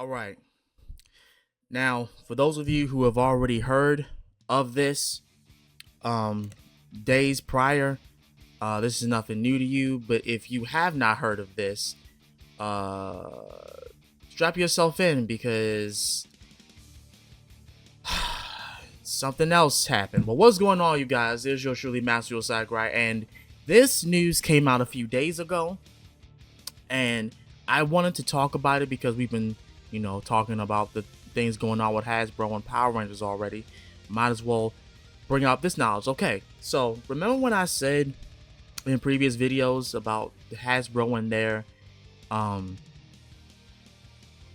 All right. Now, for those of you who have already heard of this um, days prior, this is nothing new to you. But if you have not heard of this, uh, strap yourself in because something else happened. But what's going on, you guys? There's your truly Master Your Sakurai, and this news came out a few days ago, and I wanted to talk about it because we've been, talking about the things going on with Hasbro and Power Rangers already. Might as well bring out this knowledge. Okay, so remember when I said in previous videos about Hasbro and um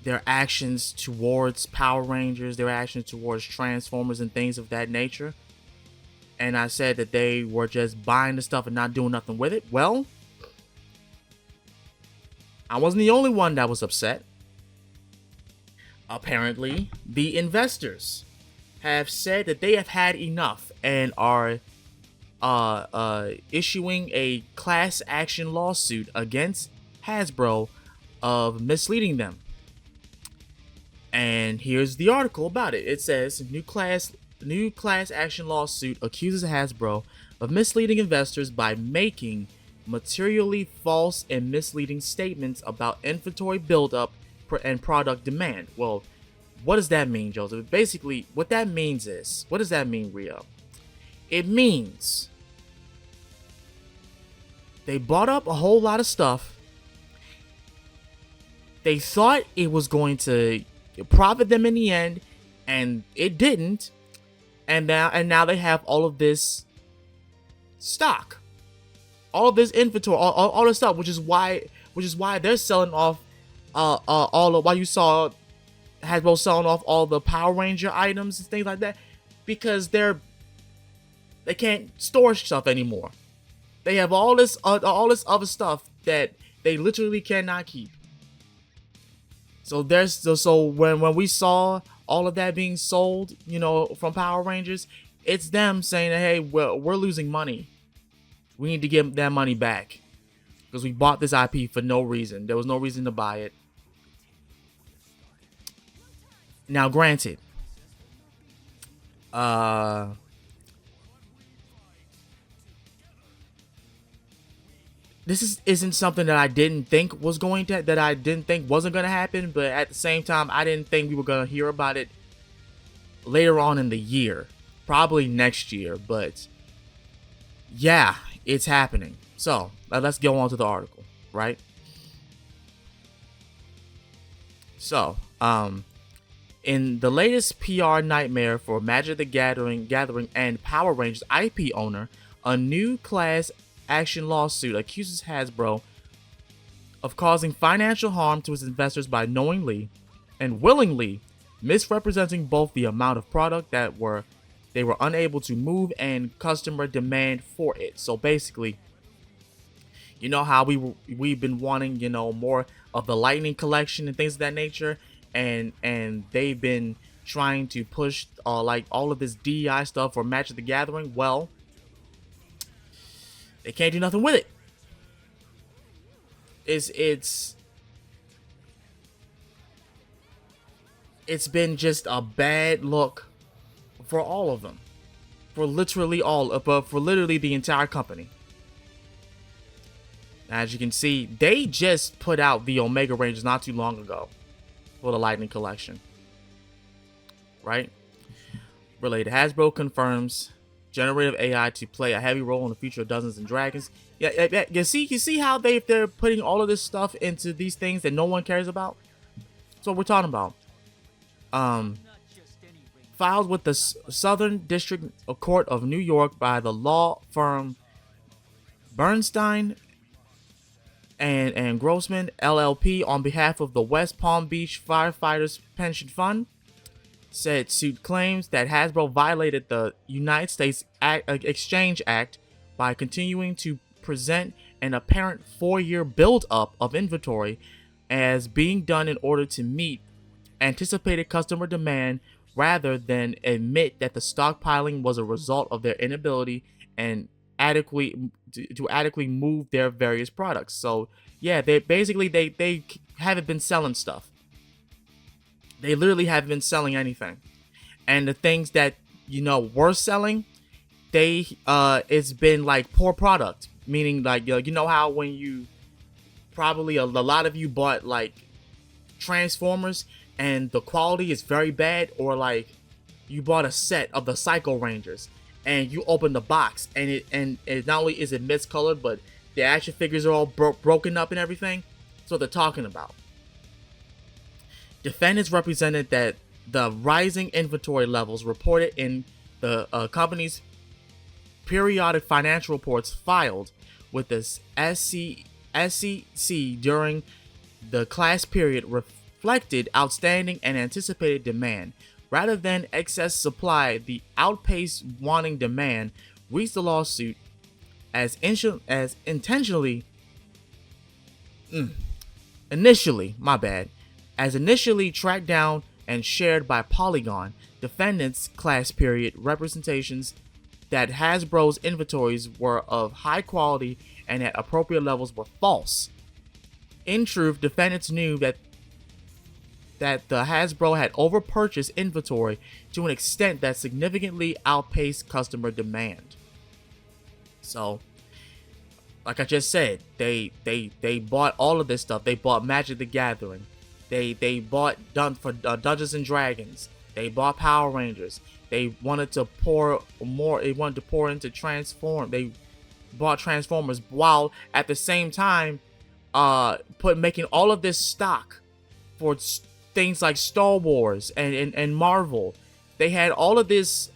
their actions towards Power Rangers, their actions towards Transformers and things of that nature? And I said that they were just buying the stuff and not doing nothing with it. Well, I wasn't the only one that was upset. Apparently, the investors have said that they have had enough and are issuing a class action lawsuit against Hasbro of misleading them. And here's the article about it. It says new class action lawsuit accuses Hasbro of misleading investors by making materially false and misleading statements about inventory buildup and product demand. Well, what does that mean, Joseph? Basically, what that means is, what does that mean, Rio? It means they bought up a whole lot of stuff. They thought it was going to profit them in the end, and it didn't. And now they have all of this stock, all of this inventory, all this stuff, which is why they're selling off all of why you saw Hasbro selling off all the Power Ranger items and things like that, because they can't store stuff anymore. They have all this other stuff that they literally cannot keep. So when we saw all of that being sold, from Power Rangers, it's them saying that, hey, we're losing money. We need to get that money back because we bought this IP for no reason. There was no reason to buy it. Now, granted, this isn't something that I didn't think wasn't gonna happen, but at the same time, I didn't think we were gonna hear about it later on in the year, probably next year. But yeah, it's happening. So let's go on to the article, right? So, in the latest PR nightmare for Magic the Gathering and Power Rangers IP owner, a new class action lawsuit accuses Hasbro of causing financial harm to its investors by knowingly and willingly misrepresenting both the amount of product that they were unable to move and customer demand for it. So basically, you know how we've been wanting, more of the Lightning collection and things of that nature, and they've been trying to push like all of this DEI stuff for Magic the Gathering. Well, they can't do nothing with it. It's been just a bad look for all of them, for literally the entire company. As you can see, they just put out the Omega Rangers not too long ago for the Lightning Collection, right? Related, Hasbro confirms generative AI to play a heavy role in the future of Dungeons and Dragons. Yeah, you see how they're putting all of this stuff into these things that no one cares about. That's what we're talking about. Filed with the Southern District Court of New York by the law firm Bernstein and Grossman LLP on behalf of the West Palm Beach Firefighters Pension Fund. Said suit claims that Hasbro violated the United States Exchange Act by continuing to present an apparent 4-year build-up of inventory as being done in order to meet anticipated customer demand rather than admit that the stockpiling was a result of their inability and to adequately move their various products. So yeah, they haven't been selling stuff. They literally haven't been selling anything. And the things that were selling, they it's been like poor product, meaning like you know how when you probably a lot of you bought like Transformers and the quality is very bad, or like you bought a set of the Psycho Rangers and you open the box and it not only is it miscolored, but the action figures are all broken up and everything. That's what they're talking about. Defendants represented that the rising inventory levels reported in the company's periodic financial reports filed with the SEC during the class period reflected outstanding and anticipated demand. Rather than excess supply, the outpaced wanting demand reached the lawsuit as initially tracked down and shared by Polygon. Defendants class period representations that Hasbro's inventories were of high quality and at appropriate levels were false. In truth, defendants knew that the Hasbro had overpurchased inventory to an extent that significantly outpaced customer demand. So, like I just said, they bought all of this stuff. They bought Magic the Gathering. They bought Dungeons and Dragons. They bought Power Rangers. They wanted to pour more. They wanted to pour into Transform. They bought Transformers while at the same time, making all of this stock for things like Star Wars and Marvel. They had all these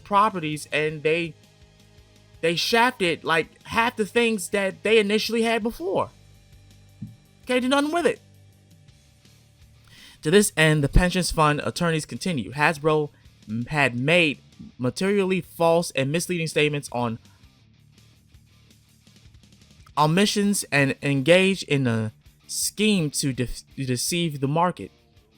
properties, and they shafted like half the things that they initially had before. Okay, did nothing with it. To this end, the pensions fund attorneys continue. Hasbro had made materially false and misleading statements on omissions and engaged in a scheme to deceive the market.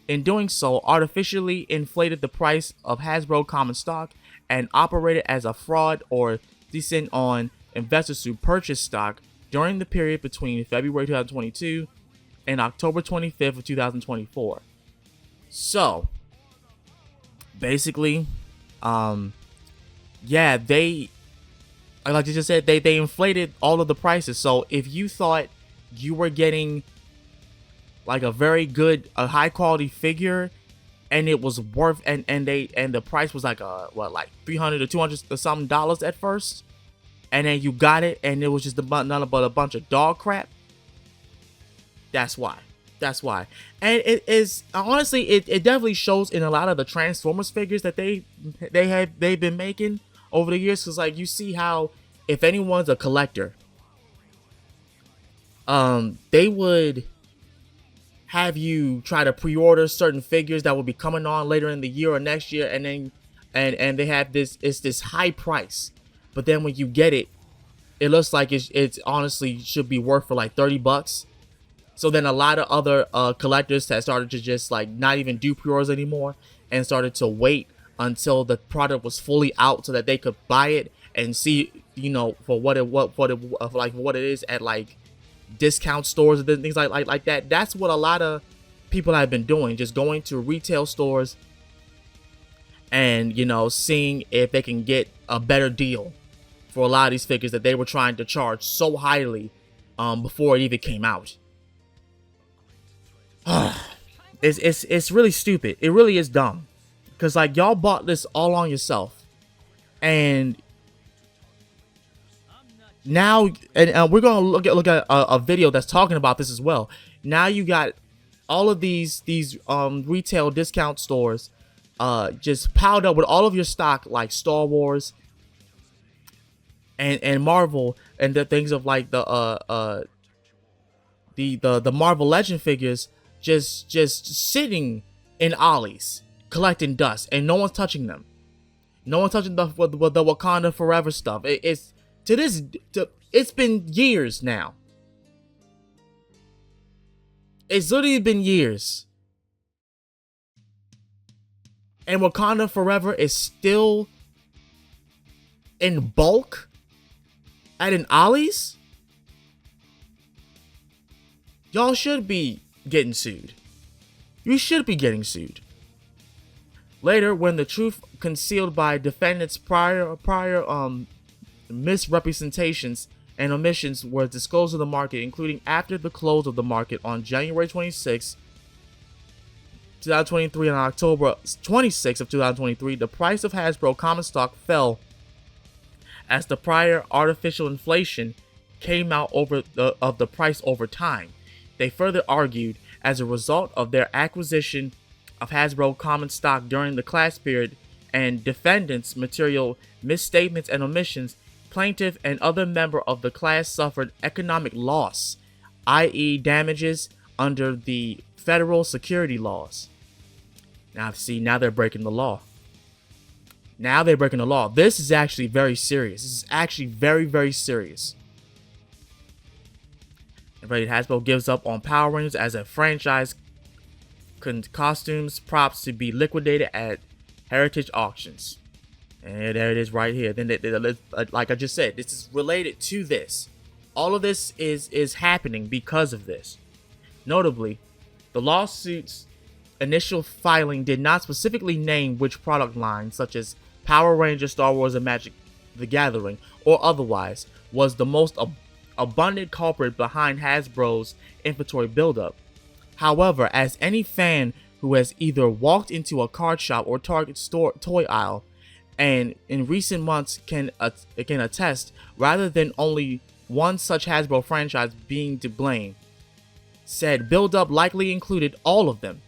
In doing so, artificially inflated the price of Hasbro common stock and operated as a fraud or descent on investors who purchased stock during the period between February 2022 and October 25th of 2024. So, basically, yeah, they, like I just said, they inflated all of the prices. So if you thought you were getting like a very good, a high quality figure, and it was worth, and the price was like like $300 to $200 or something dollars at first, and then you got it and it was just nothing but a bunch of dog crap. That's why. And it is honestly, it definitely shows in a lot of the Transformers figures that they've been making over the years. Cause like you see how if anyone's a collector, they would have you try to pre-order certain figures that will be coming on later in the year or next year, and then and they have this high price, but then when you get it, it looks like it's honestly should be worth for like $30. So then a lot of other collectors have started to just like not even do pre-orders anymore and started to wait until the product was fully out so that they could buy it and see, for what it is at like discount stores and things like that. That's what a lot of people have been doing, just going to retail stores and seeing if they can get a better deal for a lot of these figures that they were trying to charge so highly before it even came out. It's really stupid. It really is dumb, because like y'all bought this all on yourself, and now we're gonna look at a video that's talking about this as well. Now you got all of these retail discount stores just piled up with all of your stock like Star Wars and Marvel, and the things of like the Marvel Legend figures just sitting in ollies collecting dust, and no one's touching them. No one's touching the Wakanda Forever stuff. It's been years now. It's literally been years, and Wakanda Forever is still in bulk at an Ollie's. Y'all should be getting sued. You should be getting sued. Later, when the truth concealed by defendants' prior misrepresentations and omissions were disclosed to the market, including after the close of the market on January 26, 2023 and on October 26 of 2023, the price of Hasbro common stock fell as the prior artificial inflation came out of the price over time. They further argued, as a result of their acquisition of Hasbro common stock during the class period and defendants' material misstatements and omissions, plaintiff and other member of the class suffered economic loss, i.e. damages under the federal security laws. Now, see, now they're breaking the law. Now they're breaking the law. This is actually very serious. This is actually very, very serious. Hasbro gives up on Power Rangers as a franchise, costumes, props to be liquidated at heritage auctions. And there it is right here. Then, like I just said, this is related to this. All of this is happening because of this. Notably, the lawsuit's initial filing did not specifically name which product line, such as Power Rangers, Star Wars, and Magic the Gathering, or otherwise, was the most abundant culprit behind Hasbro's inventory buildup. However, as any fan who has either walked into a card shop or Target store toy aisle and in recent months can attest, rather than only one such Hasbro franchise being to blame, said buildup likely included all of them.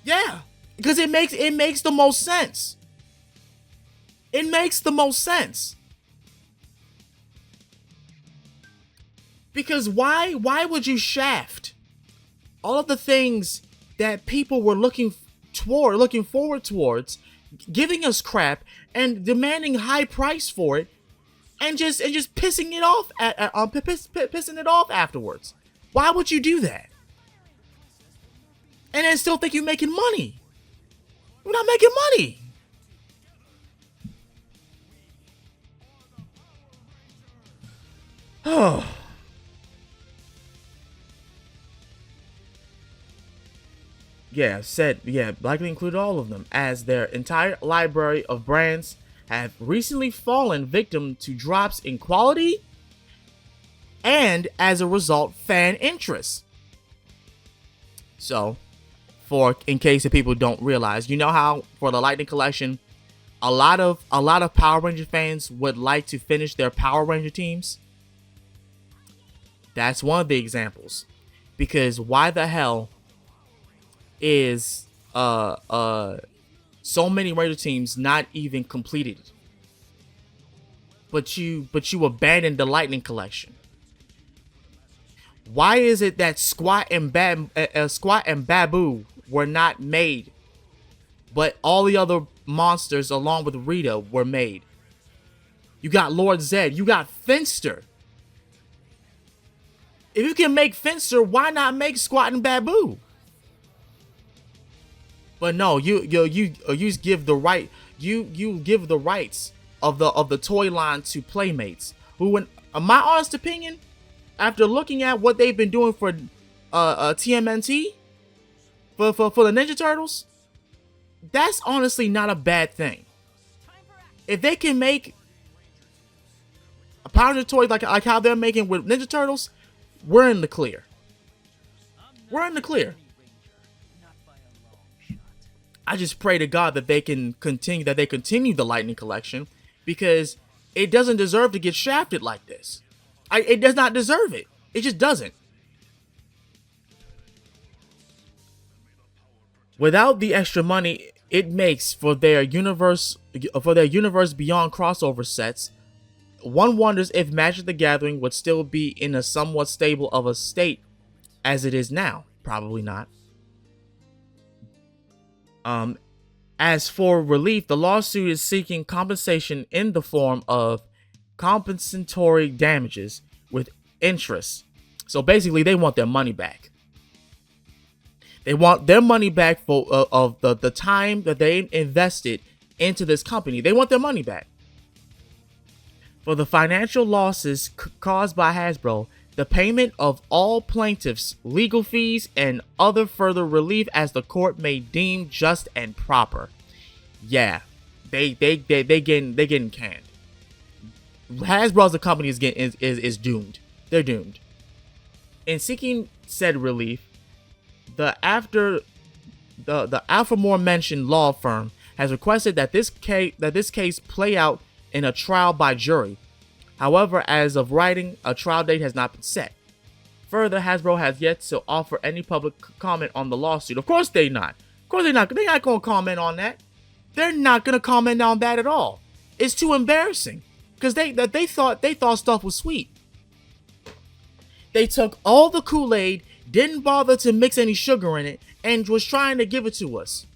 Yeah, because it makes the most sense. It makes the most sense. Because why would you shaft all of the things that people were looking forward towards, giving us crap and demanding high price for it, and just pissing it off pissing it off afterwards? Why would you do that? And then still think you're making money? We're not making money. Oh. Likely included all of them, as their entire library of brands have recently fallen victim to drops in quality and, as a result, fan interest. So, in case if people don't realize, you know how for the Lightning Collection, a lot of Power Ranger fans would like to finish their Power Ranger teams? That's one of the examples. Because why the hell is so many Ranger teams not even completed? But you abandoned the Lightning Collection. Why is it that Squat and Babu were not made, but all the other monsters along with Rita were made? You got Lord Zed, you got Finster. If you can make Finster, why not make Squat and Babu? But no, you give the rights of the toy line to Playmates, who, in my honest opinion, after looking at what they've been doing for TMNT, for the Ninja Turtles, that's honestly not a bad thing. If they can make a Power Ranger toy like how they're making with Ninja Turtles, we're in the clear. We're in the clear. I just pray to God that they can continue the Lightning Collection, because it doesn't deserve to get shafted like this. It does not deserve it. It just doesn't. Without the extra money it makes for their universe beyond crossover sets, one wonders if Magic the Gathering would still be in a somewhat stable of a state as it is now. Probably not. As for relief, the lawsuit is seeking compensation in the form of compensatory damages with interest. So basically, they want their money back. They want their money back for of the time that they invested into this company. They want their money back. For the financial losses caused by Hasbro, the payment of all plaintiffs' legal fees and other further relief as the court may deem just and proper. Yeah, they getting canned. Hasbro as a company is doomed. They're doomed. In seeking said relief, the aforementioned law firm has requested that this case play out in a trial by jury. However, as of writing, a trial date has not been set. Further, Hasbro has yet to offer any public comment on the lawsuit. Of course they're not. Of course they're not. They're not going to comment on that. They're not going to comment on that at all. It's too embarrassing because they thought stuff was sweet. They took all the Kool-Aid, didn't bother to mix any sugar in it, and was trying to give it to us.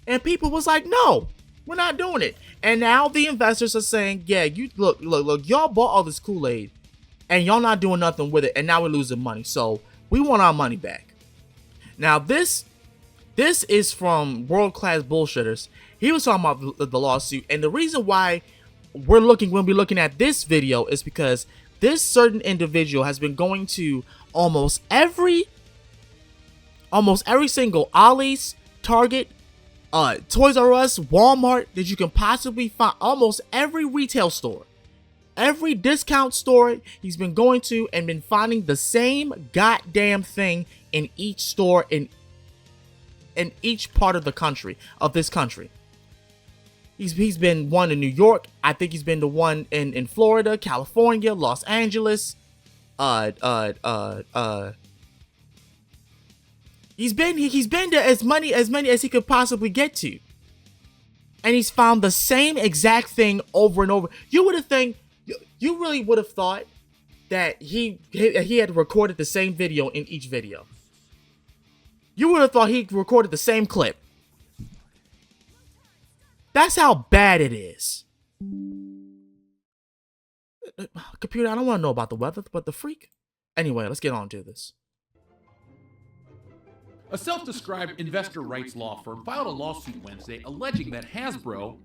And people was like, no, we're not doing it. And now the investors are saying, yeah, you look, y'all bought all this Kool-Aid and y'all not doing nothing with it, and now we're losing money. So we want our money back. Now this is from World Class Bullshitters. He was talking about the lawsuit, and the reason why we're looking at this video is because this certain individual has been going to almost every single Ollie's, Target, Toys R Us, Walmart that you can possibly find. Almost every retail store, every discount store he's been going to, and been finding the same goddamn thing in each store in each part of the country, of this country. He's been one in New York. I think he's been the one in Florida, California, Los Angeles. He's been to as many as he could possibly get to. And he's found the same exact thing over and over. You really would have thought that he had recorded the same video in each video. You would have thought he recorded the same clip. That's how bad it is. Computer, I don't want to know about the weather, but the freak. Anyway, let's get on to this. A self-described investor rights law firm filed a lawsuit Wednesday alleging that Hasbro,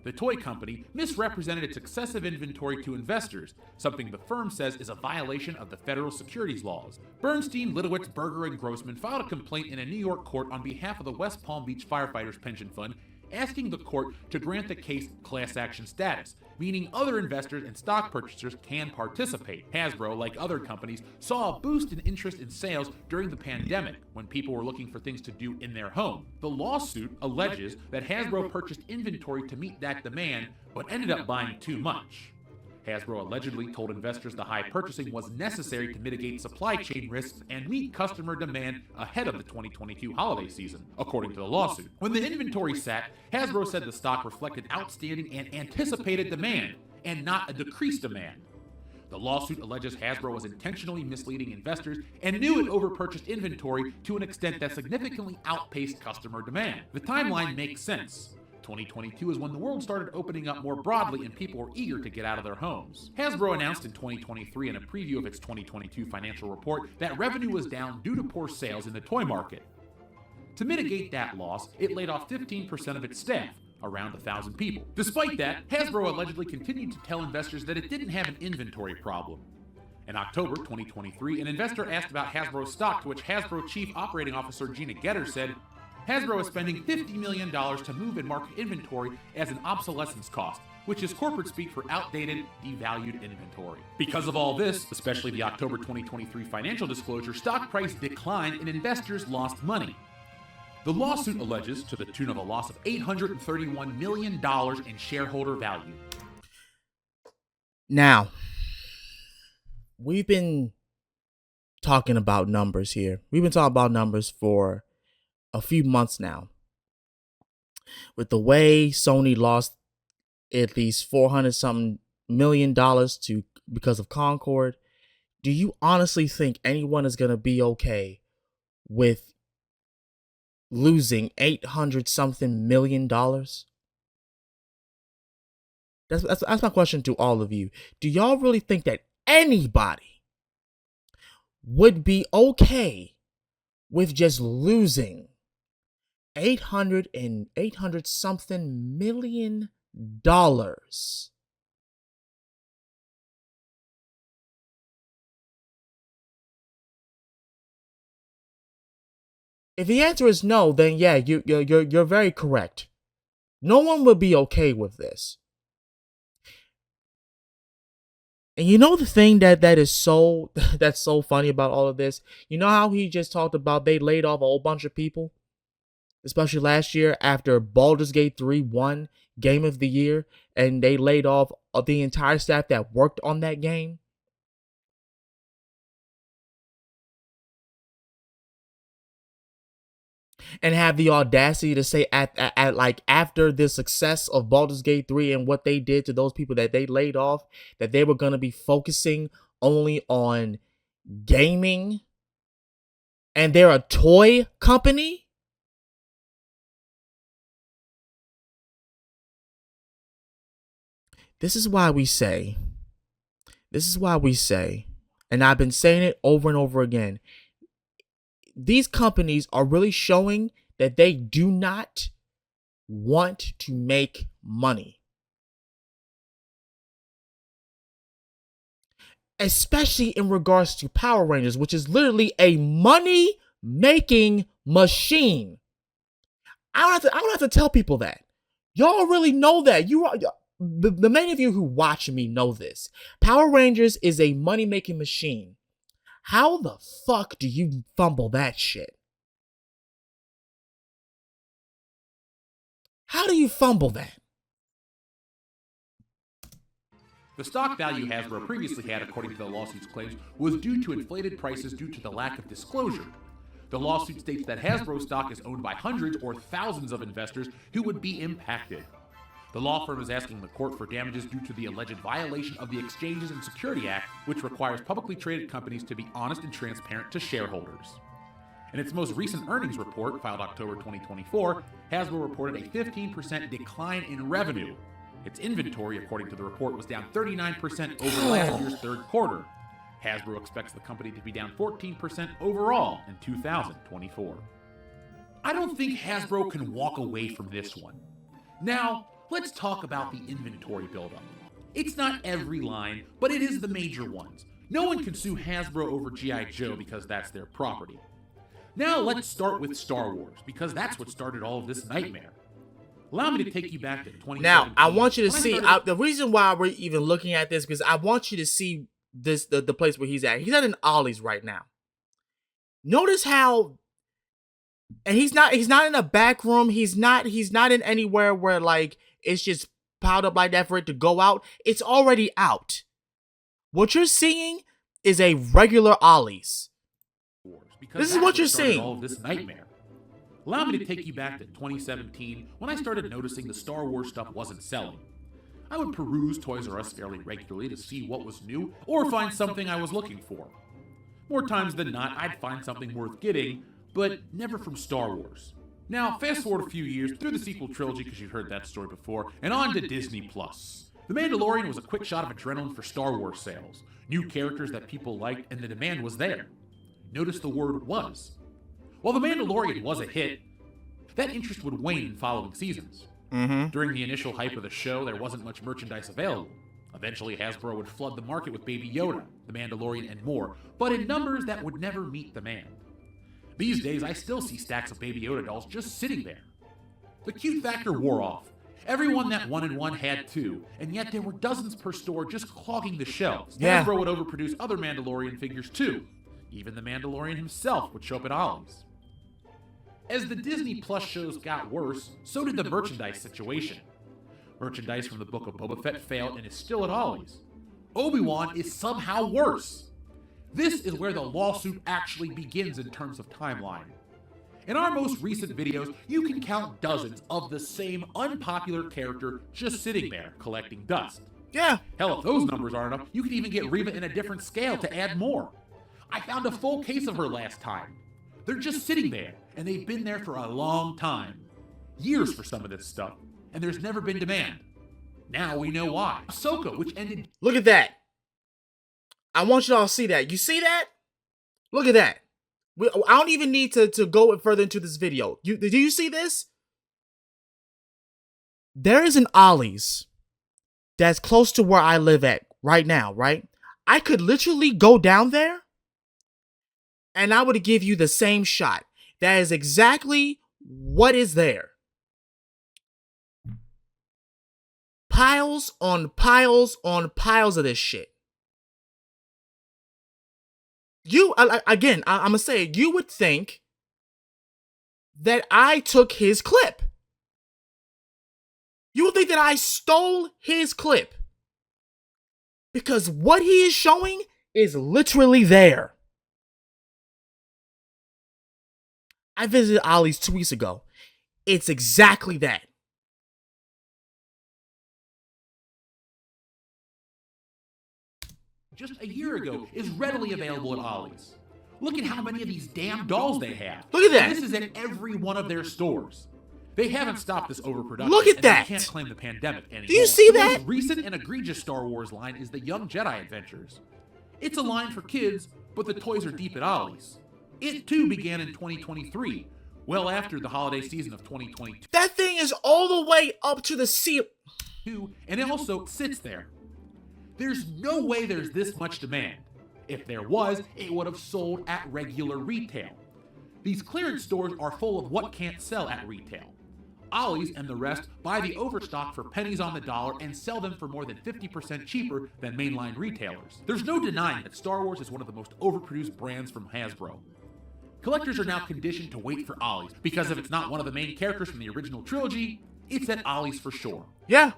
the toy company, misrepresented its excessive inventory to investors, something the firm says is a violation of the federal securities laws. Bernstein, Litowitz, Berger, and Grossman filed a complaint in a New York court on behalf of the West Palm Beach Firefighters Pension Fund, asking the court to grant the case class action status, meaning other investors and stock purchasers can participate. Hasbro, like other companies, saw a boost in interest in sales during the pandemic when people were looking for things to do in their home. The lawsuit alleges that Hasbro purchased inventory to meet that demand, but ended up buying too much. Hasbro allegedly told investors the high purchasing was necessary to mitigate supply chain risks and meet customer demand ahead of the 2022 holiday season, according to the lawsuit. When the inventory sat, Hasbro said the stock reflected outstanding and anticipated demand, and not a decreased demand. The lawsuit alleges Hasbro was intentionally misleading investors and knew it overpurchased inventory to an extent that significantly outpaced customer demand. The timeline makes sense. 2022 is when the world started opening up more broadly and people were eager to get out of their homes. Hasbro announced in 2023 in a preview of its 2022 financial report that revenue was down due to poor sales in the toy market. To mitigate that loss, it laid off 15% of its staff, around 1,000 people. Despite that, Hasbro allegedly continued to tell investors that it didn't have an inventory problem. In October 2023, an investor asked about Hasbro's stock, to which Hasbro Chief Operating Officer Gina Getter said, Hasbro is spending $50 million to move and market inventory as an obsolescence cost, which is corporate speak for outdated, devalued inventory. Because of all this, especially the October 2023 financial disclosure, stock price declined and investors lost money. The lawsuit alleges to the tune of a loss of $831 million in shareholder value. Now, we've been talking about numbers here. We've been talking about numbers for a few months now. With the way Sony lost at least $400-something million because of Concord, do you honestly think anyone is going to be okay with losing $800-something million? That's my question to all of you. Do y'all really think that anybody would be okay with just losing $800-something million? If the answer is no, then yeah, you're very correct. No one would be okay with this. And you know the thing that is so that's so funny about all of this? You know how he just talked about they laid off a whole bunch of people, especially last year after Baldur's Gate 3 won Game of the Year, and they laid off the entire staff that worked on that game? And have the audacity to say at like after the success of Baldur's Gate 3 and what they did to those people that they laid off, that they were going to be focusing only on gaming, and they're a toy company? This is why we say, and I've been saying it over and over again, these companies are really showing that they do not want to make money. Especially in regards to Power Rangers, which is literally a money-making machine. I don't have to tell people that. Y'all really know that. The many of you who watch me know this. Power Rangers is a money-making machine. How the fuck do you fumble that shit? How do you fumble that? The stock value Hasbro previously had, according to the lawsuit's claims, was due to inflated prices due to the lack of disclosure. The lawsuit states that Hasbro stock is owned by hundreds or thousands of investors who would be impacted. The law firm is asking the court for damages due to the alleged violation of the Exchanges and Security Act, which requires publicly traded companies to be honest and transparent to shareholders. In its most recent earnings report, filed October 2024, Hasbro reported a 15% decline in revenue. Its inventory, according to the report, was down 39% over last year's third quarter. Hasbro expects the company to be down 14% overall in 2024. I don't think Hasbro can walk away from this one. Now, let's talk about the inventory buildup. It's not every line, but it is the major ones. No one can sue Hasbro over G.I. Joe because that's their property. Now let's start with Star Wars, because that's what started all of this nightmare. Allow me to take you back to 2017. Now, I want you to see, the reason why we're even looking at this, because I want you to see this the place where he's at. He's at an Ollie's right now. Notice how, and he's not in a back room. He's not in anywhere where like it's just piled up like that for it to go out. It's already out. What you're seeing is a regular Ollie's. This is what you're seeing. All of this nightmare. Allow me to take you back to 2017 when I started noticing the Star Wars stuff wasn't selling. I would peruse Toys R Us fairly regularly to see what was new or find something I was looking for. More times than not, I'd find something worth getting, but never from Star Wars. Now, fast forward a few years through the sequel trilogy, because you've heard that story before, and on to Disney+. The Mandalorian was a quick shot of adrenaline for Star Wars sales. New characters that people liked, and the demand was there. Notice the word was. While The Mandalorian was a hit, that interest would wane in following seasons. During the initial hype of the show, there wasn't much merchandise available. Eventually, Hasbro would flood the market with Baby Yoda, The Mandalorian, and more, but in numbers that would never meet demand. These days, I still see stacks of Baby Yoda dolls just sitting there. The cute factor wore off. Everyone that wanted one had two, and yet there were dozens per store just clogging the shelves. Yeah. Hasbro would overproduce other Mandalorian figures too. Even the Mandalorian himself would show up at Ollie's. As the Disney Plus shows got worse, so did the merchandise situation. Merchandise from the Book of Boba Fett failed and is still at Ollie's. Obi-Wan is somehow worse. This is where the lawsuit actually begins in terms of timeline. In our most recent videos, you can count dozens of the same unpopular character just sitting there collecting dust. Yeah. Hell, if those numbers aren't enough, you could even get Reva in a different scale to add more. I found a full case of her last time. They're just sitting there, and they've been there for a long time. Years for some of this stuff, and there's never been demand. Now we know why. Ahsoka, which ended... Look at that. I want you all to see that. You see that? Look at that. I don't even need to go further into this video. Do you see this? There is an Ollie's that's close to where I live at right now, right? I could literally go down there and I would give you the same shot. That is exactly what is there. Piles on piles on piles of this shit. I'm gonna say it, you would think that I took his clip. You would think that I stole his clip. Because what he is showing is literally there. I visited Ollie's 2 weeks ago. It's exactly that. Just a year ago is readily available at Ollie's. Look at how many of these damn dolls they have. Look at that. And this is in every one of their stores. They haven't stopped this overproduction. Look at and that. They can't claim the pandemic anymore. Do you see that? The most recent and egregious Star Wars line is the Young Jedi Adventures. It's a line for kids, but the toys are deep at Ollie's. It too began in 2023, well after the holiday season of 2022. That thing is all the way up to the ceiling. And it also sits there. There's no way there's this much demand. If there was, it would have sold at regular retail. These clearance stores are full of what can't sell at retail. Ollie's and the rest buy the overstock for pennies on the dollar and sell them for more than 50% cheaper than mainline retailers. There's no denying that Star Wars is one of the most overproduced brands from Hasbro. Collectors are now conditioned to wait for Ollie's, because if it's not one of the main characters from the original trilogy, it's at Ollie's for sure. Yeah.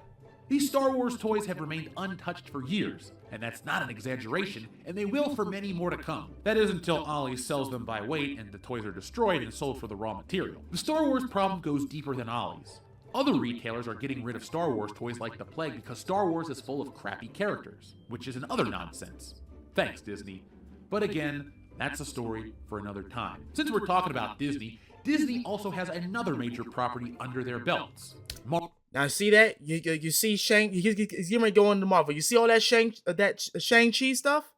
These Star Wars toys have remained untouched for years, and that's not an exaggeration, and they will for many more to come. That is until Ollie's sells them by weight and the toys are destroyed and sold for the raw material. The Star Wars problem goes deeper than Ollie's. Other retailers are getting rid of Star Wars toys like the plague because Star Wars is full of crappy characters, which is another nonsense. Thanks, Disney. But again, that's a story for another time. Since we're talking about Disney, Disney also has another major property under their belts. Now see that? You see Shang, he's getting ready to go into Marvel. You see all that Shang-Chi stuff?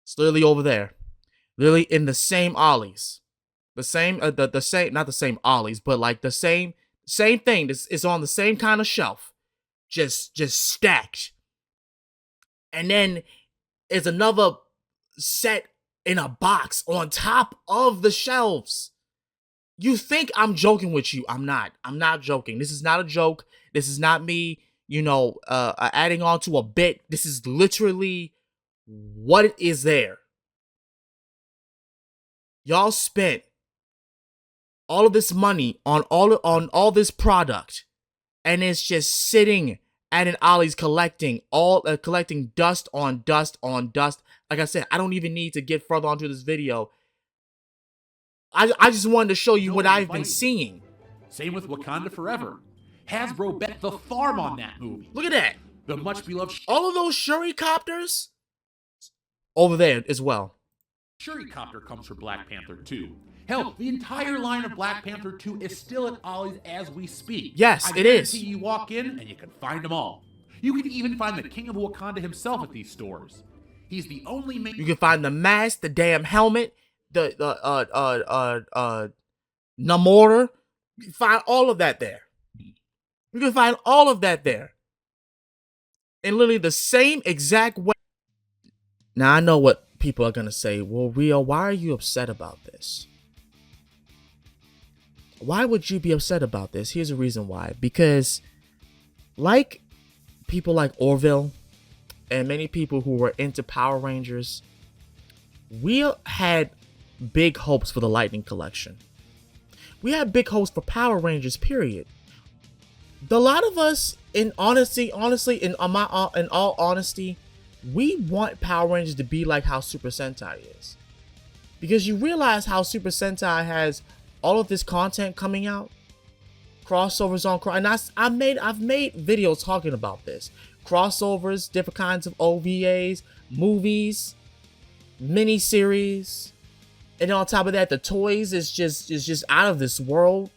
It's literally over there. Literally in the same Ollie's. The same the same, not the same Ollie's, but like the same thing. It's on the same kind of shelf. Just stacked. And then is another set in a box on top of the shelves. You think I'm joking with you. I'm not. I'm not joking. This is not a joke. This is not me, adding on to a bit. This is literally what is there. Y'all spent all of this money on all this product, and it's just sitting at an Ollie's collecting dust on dust on dust. Like I said, I don't even need to get further onto this video. I just wanted to show you what I've been seeing. Same with Wakanda Forever. Hasbro bet the farm on that movie. Look at that. The much beloved all of those Shuri-copters over there as well. Shuri-copter comes from Black Panther 2. Hell, the entire line of Black Panther 2 is still at Ollie's as we speak. Yes, it is. You walk in and you can find them all. You can even find the King of Wakanda himself at these stores. He's the only main. You can find the mask, the damn helmet, the Namora. You can find all of that there. You can find all of that there. In literally the same exact way. Now I know what people are gonna say. Well, Rio, why are you upset about this? Why would you be upset about this? Here's a reason why. Because like people like Orville and many people who were into Power Rangers, we had big hopes for the Lightning Collection. We had big hopes for Power Rangers, period. A lot of us, in all honesty, we want Power Rangers to be like how Super Sentai is. Because you realize how Super Sentai has all of this content coming out, crossovers on, and I've made videos talking about this. Crossovers, different kinds of OVAs, movies, miniseries, and on top of that, the toys is just out of this world.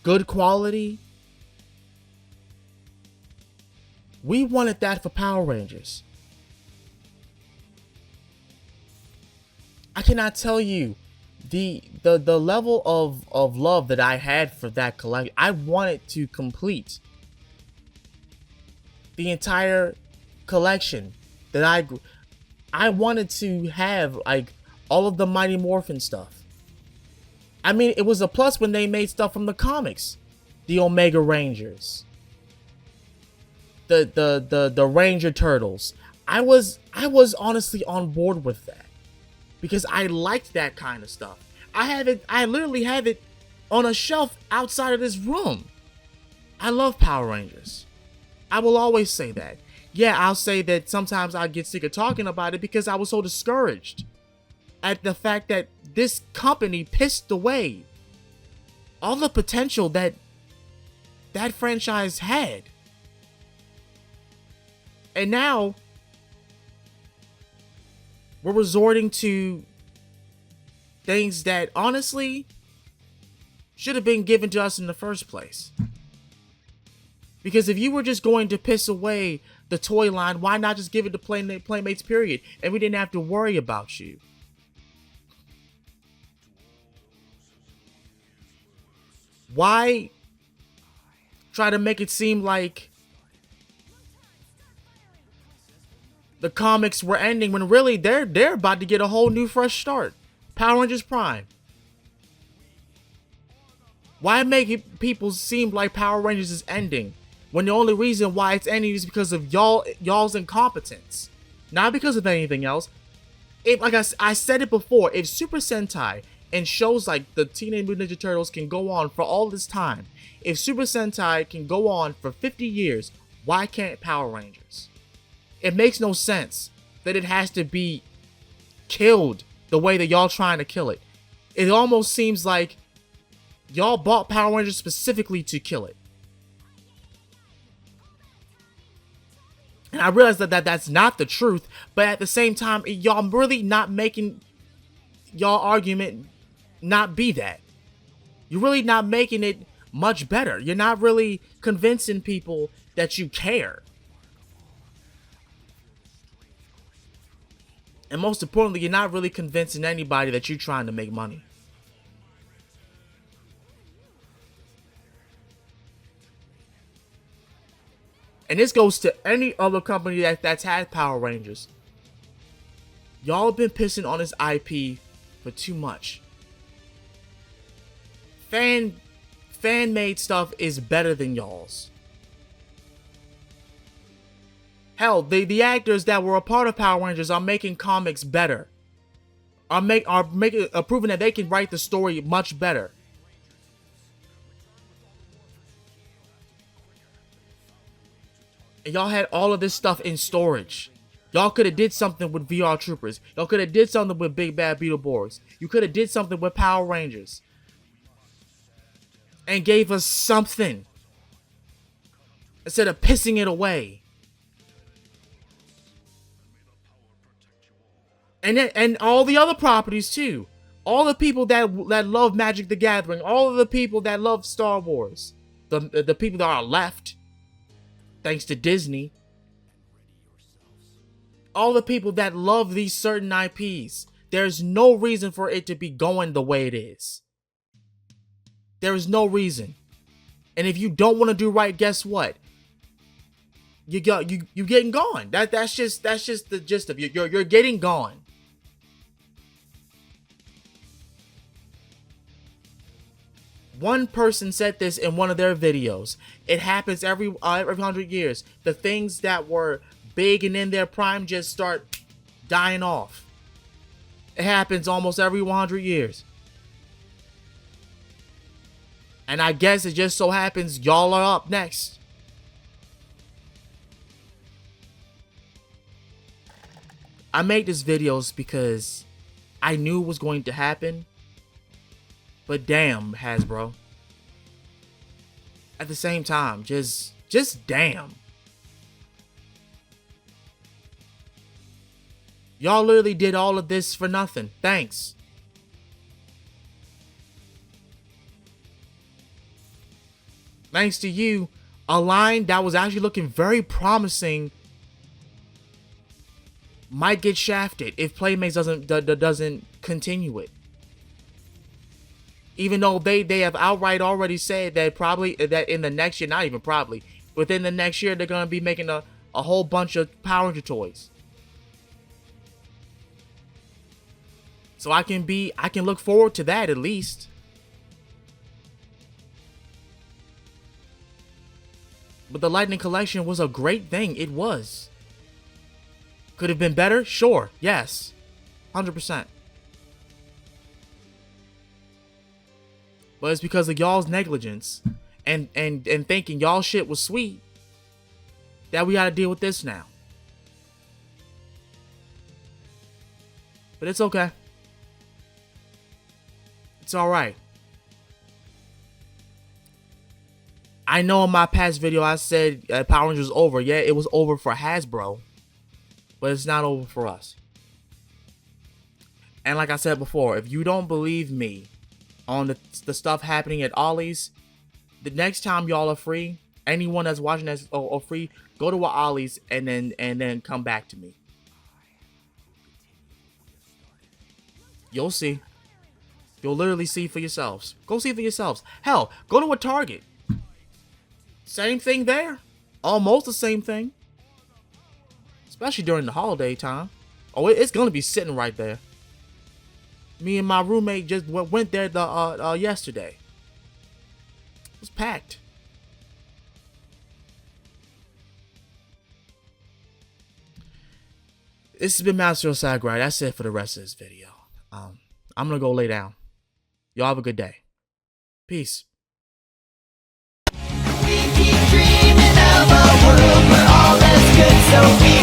Good quality. We wanted that for Power Rangers. I cannot tell you the level of love that I had for that collection. I wanted to complete the entire collection that I wanted to have, like all of the Mighty Morphin stuff. I mean, it was a plus when they made stuff from the comics. The Omega Rangers. The Ranger Turtles. I was honestly on board with that. Because I liked that kind of stuff. I literally have it on a shelf outside of this room. I love Power Rangers. I will always say that. Yeah, I'll say that sometimes I get sick of talking about it because I was so discouraged at the fact that this company pissed away all the potential that that franchise had. And now we're resorting to things that honestly should have been given to us in the first place. Because if you were just going to piss away the toy line, why not just give it to Playmates, period? And we didn't have to worry about you. Why try to make it seem like the comics were ending when really they're about to get a whole new fresh start? Power Rangers Prime. Why make it people seem like Power Rangers is ending when the only reason why it's ending is because of y'all's incompetence, not because of anything else? If, like I said it before, if Super Sentai and shows like the Teenage Mutant Ninja Turtles can go on for all this time, if Super Sentai can go on for 50 years, why can't Power Rangers? It makes no sense that it has to be killed the way that y'all trying to kill it. It almost seems like y'all bought Power Rangers specifically to kill it. And I realize that that's not the truth, but at the same time, y'all really not making y'all argument not be that. You're really not making it much better. You're not really convincing people that you care. And most importantly, you're not really convincing anybody that you're trying to make money. And this goes to any other company that's had Power Rangers. Y'all have been pissing on this IP for too much. Fan-made stuff is better than y'all's. Hell, the actors that were a part of Power Rangers are making comics better. Are proving that they can write the story much better. And y'all had all of this stuff in storage. Y'all could have did something with VR Troopers. Y'all could have did something with Big Bad Beetleborgs. You could have did something with Power Rangers. And gave us something. Instead of pissing it away. And all the other properties too. All the people that love Magic the Gathering. All of the people that love Star Wars. The people that are left. Thanks to Disney. All the people that love these certain IPs. There's no reason for it to be going the way it is. There is no reason. And if you don't want to do right, guess what? You getting gone. That's just the gist of it. You're getting gone. One person said this in one of their videos. It happens every 100 years. The things that were big and in their prime just start dying off. It happens almost every 100 years. And I guess it just so happens y'all are up next. I made these videos because I knew it was going to happen. But damn, Hasbro. At the same time, just damn. Y'all literally did all of this for nothing. Thanks. Thanks to you, a line that was actually looking very promising might get shafted if Playmates doesn't continue it. Even though they have outright already said that probably that in the next year, not even probably, within the next year they're gonna be making a whole bunch of Power Ranger toys. So I can look forward to that at least. But the Lightning Collection was a great thing. It was. Could have been better? Sure. Yes. 100%. But it's because of y'all's negligence and thinking y'all shit was sweet that we gotta deal with this now. But it's okay. It's alright. I know in my past video I said Power Rangers was over. Yeah, it was over for Hasbro. But it's not over for us. And like I said before, if you don't believe me on the stuff happening at Ollie's, the next time y'all are free, anyone that's watching this or free, go to Ollie's and then come back to me. You'll see. You'll literally see for yourselves. Go see for yourselves. Hell, go to a Target. Same thing there. Almost the same thing. Especially during the holiday time. Oh, it's gonna be sitting right there. Me and my roommate just went there yesterday. It was packed. This has been Master Sakurai. That's it for the rest of this video. I'm gonna go lay down. Y'all have a good day. Peace. We keep dreaming of a world where all is good, so we